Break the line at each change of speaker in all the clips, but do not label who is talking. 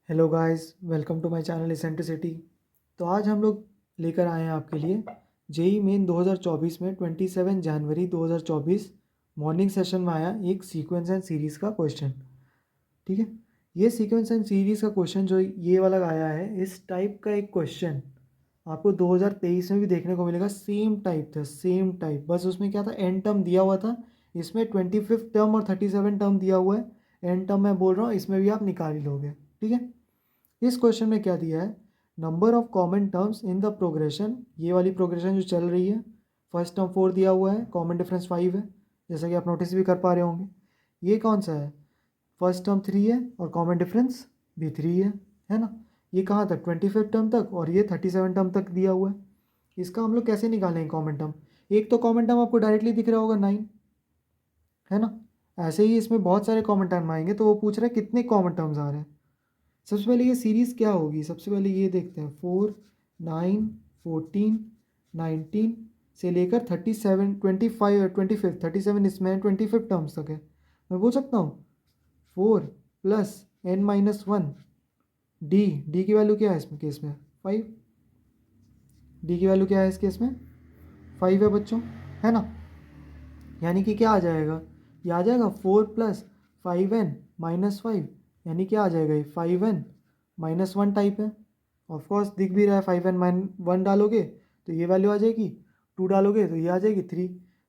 Hello guys, welcome to my channel eccentricity. तो आज हम लोग लेकर आए हैं आपके लिए जेई मेन 2024 में 27 जनवरी 2024 मॉर्निंग सेशन में आया एक सीक्वेंस एंड सीरीज़ का क्वेश्चन। ठीक है, ये सीक्वेंस एंड सीरीज़ का क्वेश्चन जो ये वाला आया है, इस टाइप का एक क्वेश्चन आपको 2023 में भी देखने को मिलेगा। सेम टाइप था, सेम टाइप, बस उसमें क्या था, एन टर्म दिया हुआ था। इसमें 25th टर्म और 37 टर्म दिया हुआ है। एन टर्म मैं बोल रहा हूँ, इसमें भी आप निकाल ही लोगे। ठीक है, इस क्वेश्चन में क्या दिया है, number of common terms in the progression, ये वाली प्रोग्रेशन जो चल रही है, फर्स्ट टर्म 4 दिया हुआ है, कॉमन डिफरेंस 5 है, जैसा कि आप नोटिस भी कर पा रहे होंगे। ये कौन सा है, फर्स्ट टर्म 3 है और कॉमन डिफरेंस भी 3 है ना। ये कहाँ तक, 25th टर्म तक, और ये 37 टर्म तक दिया हुआ है। इसका हम लोग कैसे निकालेंगे कॉमन टर्म। एक तो कॉमन टर्म आपको डायरेक्टली दिख रहा होगा 9, है ना। ऐसे ही इसमें बहुत सारे कॉमन टर्म आएंगे, तो वो पूछ रहे हैं कितने कॉमन टर्म्स आ रहे हैं। सबसे पहले ये सीरीज़ क्या होगी, सबसे पहले ये देखते हैं। 4, 9, 14, 19 से लेकर 37, 25, 25, 37 इसमें 25 टर्म्स तक है। मैं बोल सकता हूँ 4 प्लस n-1 डी की वैल्यू क्या है इसमें केस में, 5। डी की वैल्यू क्या है इस केस में, 5 है बच्चों, है ना। यानी कि क्या आ जाएगा, ये आ जाएगा 4 प्लस 5n-5, यानी क्या आ जाएगा, ये 5n-1 टाइप है। ऑफकोर्स दिख भी रहा है, 5n-1 डालोगे तो ये वैल्यू आ जाएगी, 2 डालोगे तो ये आ जाएगी 3।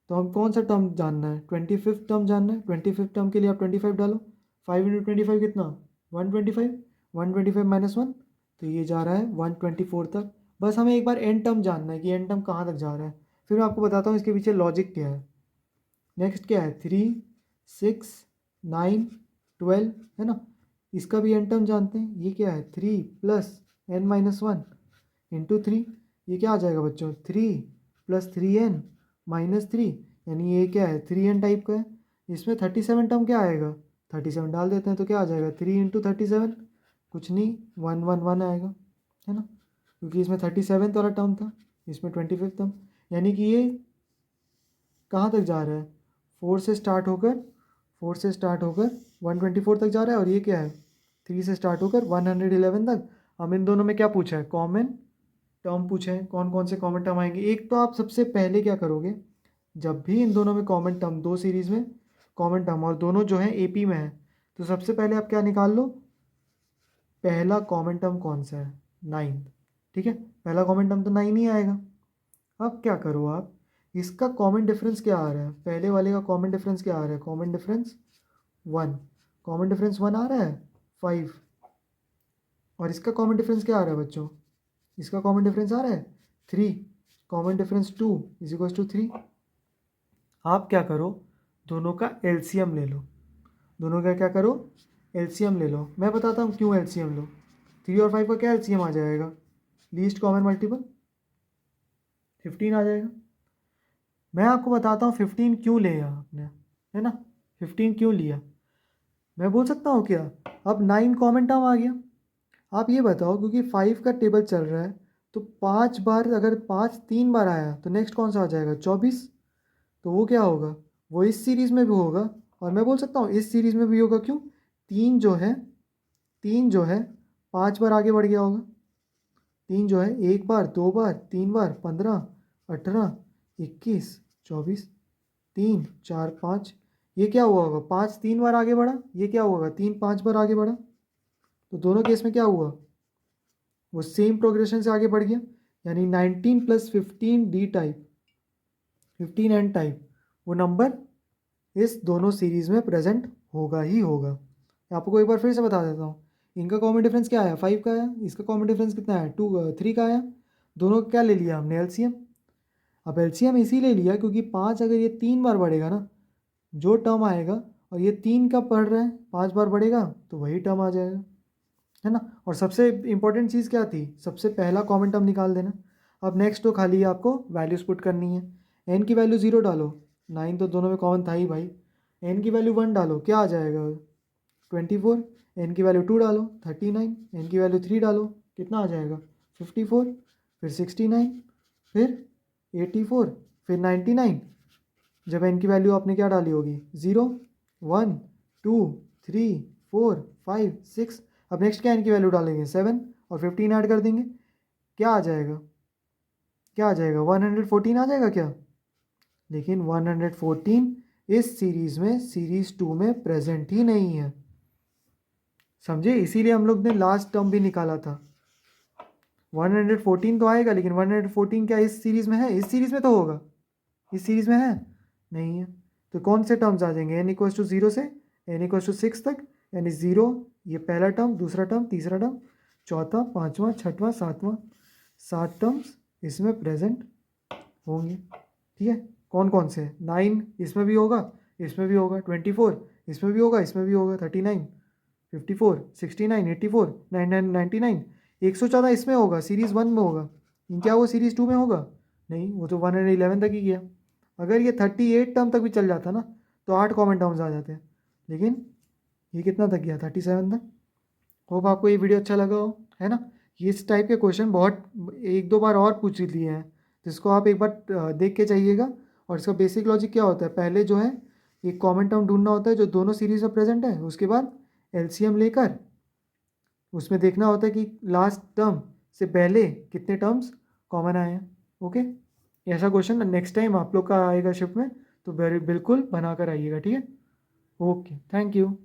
तो हम कौन सा टर्म जानना है, 25th टर्म जानना है। 25th टर्म के लिए आप 25 डालो, 5 × 25 कितना, 125, 125-1, तो ये जा रहा है 124 तक। बस हमें एक बार एन टर्म जानना है कि एन टर्म कहाँ तक जा रहा है, फिर मैं आपको बताता हूँ इसके पीछे लॉजिक क्या है। नेक्स्ट क्या है, 3, 6, 9, 12, है ना। इसका भी एन टर्म जानते हैं, ये क्या है, 3 प्लस n-1 इंटू 3। ये क्या आ जाएगा बच्चों, 3 प्लस 3n-3, यानी ये क्या है, 3n टाइप का है। इसमें 37 टर्म क्या आएगा, 37 डाल देते हैं तो क्या आ जाएगा, 3 × 37, कुछ नहीं, 111 आएगा, है ना, क्योंकि इसमें 37 वाला टर्म था, इसमें 25 टर्म। यानी कि ये कहाँ तक जा रहा है, 4 से स्टार्ट होकर 124 तक जा रहा है। और ये क्या है, 3 से स्टार्ट होकर 111 तक। हम इन दोनों में क्या पूछा है, कॉमन टर्म पूछे हैं, कौन कौन से कॉमन टर्म आएंगे। एक तो आप सबसे पहले क्या करोगे, जब भी इन दोनों में कॉमन टर्म, दो सीरीज़ में कॉमन टर्म और दोनों जो है एपी में है, तो सबसे पहले आप क्या निकाल लो, पहला कॉमन टर्म कौन सा है, 9। ठीक है, पहला कॉमन टर्म तो 9 ही आएगा। अब क्या करो आप, इसका कॉमन डिफरेंस क्या आ रहा है, पहले वाले का कॉमन डिफरेंस क्या आ रहा है, कॉमन डिफरेंस 1, कॉमन डिफरेंस 1 आ रहा है, 5। और इसका कॉमन डिफरेंस क्या आ रहा है बच्चों, इसका कॉमन डिफरेंस आ रहा है 3, common difference 2 is equal to 3। आप क्या करो, दोनों का एलसीएम ले लो, दोनों का क्या करो, एलसीएम ले लो। मैं बताता हूँ क्यों एलसीएम लो। 3 और 5 का क्या एलसीएम आ जाएगा, लीस्ट कॉमन मल्टीपल 15 आ जाएगा। मैं आपको बताता हूँ 15 क्यों लिया आपने, है ना, 15 क्यों लिया। मैं बोल सकता हूँ क्या, अब 9 कॉमन टर्म आ गया। आप ये बताओ, क्योंकि 5 का टेबल चल रहा है, तो 5 बार, अगर 5 3 बार आया तो नेक्स्ट कौन सा आ जाएगा, 24। तो वो क्या होगा, वो इस सीरीज़ में भी होगा, और मैं बोल सकता हूँ इस सीरीज़ में भी होगा। क्यों, 3 जो है, 5 बार आगे बढ़ गया होगा। 3 जो है, 1 बार, 2 बार, 3 बार, 15, 18, 21, 24, 3, 4, 5। ये क्या हुआ होगा, 5 3 बार आगे बढ़ा, ये क्या होगा, 3 5 बार आगे बढ़ा। तो दोनों केस में क्या हुआ, वो सेम प्रोग्रेशन से आगे बढ़ गया। यानी 19 + 15 डी टाइप, 15 एन टाइप, वो नंबर इस दोनों सीरीज़ में प्रेजेंट होगा ही होगा। आपको एक बार फिर से बता देता हूँ, इनका कॉमन डिफरेंस क्या आया, 5 का आया, इसका कॉमन डिफरेंस कितना है, 3 का आया। दोनों का क्या ले लिया हमने, एलसीएम। अब एलसीएम इसीलिए लिया क्योंकि 5 अगर ये 3 बार बढ़ेगा ना, जो टर्म आएगा, और ये 3 कब बढ़ रहा है, 5 बार बढ़ेगा, तो वही टर्म आ जाएगा, है ना। और सबसे इंपॉर्टेंट चीज़ क्या थी, सबसे पहला कॉमन टर्म निकाल देना। अब नेक्स्ट तो खाली आपको वैल्यूज पुट करनी है। एन की वैल्यू 0 डालो, 9 तो दोनों में कॉमन था ही भाई। एन की वैल्यू 1 डालो, क्या आ जाएगा, 24। एन की वैल्यू 2 डालो, 39। एन की वैल्यू 3 डालो, कितना आ जाएगा, 54। फिर 69, फिर 84, फिर 99। जब एन की वैल्यू आपने क्या डाली होगी, 0, 1, 2, 3, 4, 5, 6, अब नेक्स्ट क्या इनकी वैल्यू डालेंगे 7 और 15 ऐड कर देंगे, क्या आ जाएगा, क्या आ जाएगा 114 आ जाएगा क्या। लेकिन 114 इस सीरीज़ में सीरीज़ 2 में प्रेजेंट ही नहीं है, समझे, इसीलिए हम लोग ने लास्ट टर्म भी निकाला था। 114 तो आएगा, लेकिन 114 क्या इस सीरीज़ में है, इस सीरीज़ में तो होगा, इस सीरीज़ में है नहीं है। तो कौन से टर्म्स आ जाएंगे, n इक्वल्स टू 0 से n इक्वल्स टू 6 तक, यानी 0 ये पहला टर्म, दूसरा टर्म, तीसरा टर्म, चौथा, पाँचवा, छठवां, सातवां, 7 टर्म्स इसमें प्रेजेंट होंगे। ठीक है, कौन कौन से, 9 इसमें भी होगा, इसमें भी होगा, 24 इसमें भी होगा, इसमें भी होगा, 39, 54, 69, 84, 99, 99, 114 इसमें होगा, सीरीज़ 1 में होगा, क्या वो सीरीज़ 2 में होगा, नहीं, वो तो 111 तक ही गया। अगर ये 38 टर्म तक भी चल जाता ना तो 8 कॉमन टर्म्स आ जाते हैं, लेकिन ये कितना तक गया, 37 तक। होप आपको ये वीडियो अच्छा लगा हो, है ना। ये इस टाइप के क्वेश्चन बहुत एक दो बार और पूछ लिए हैं, जिसको आप एक बार देख के चाहिएगा। और इसका बेसिक लॉजिक क्या होता है, पहले जो है एक कॉमन टर्म ढूंढना होता है जो दोनों सीरीज में प्रेजेंट है, उसके बाद एलसीएम लेकर उसमें देखना होता है कि लास्ट टर्म से पहले कितने टर्म्स कॉमन आए हैं। ओके, ऐसा क्वेश्चन नेक्स्ट टाइम आप लोग का आएगा शिफ्ट में, तो बिल्कुल बना कर आइएगा, ठीक है। Okay, thank you.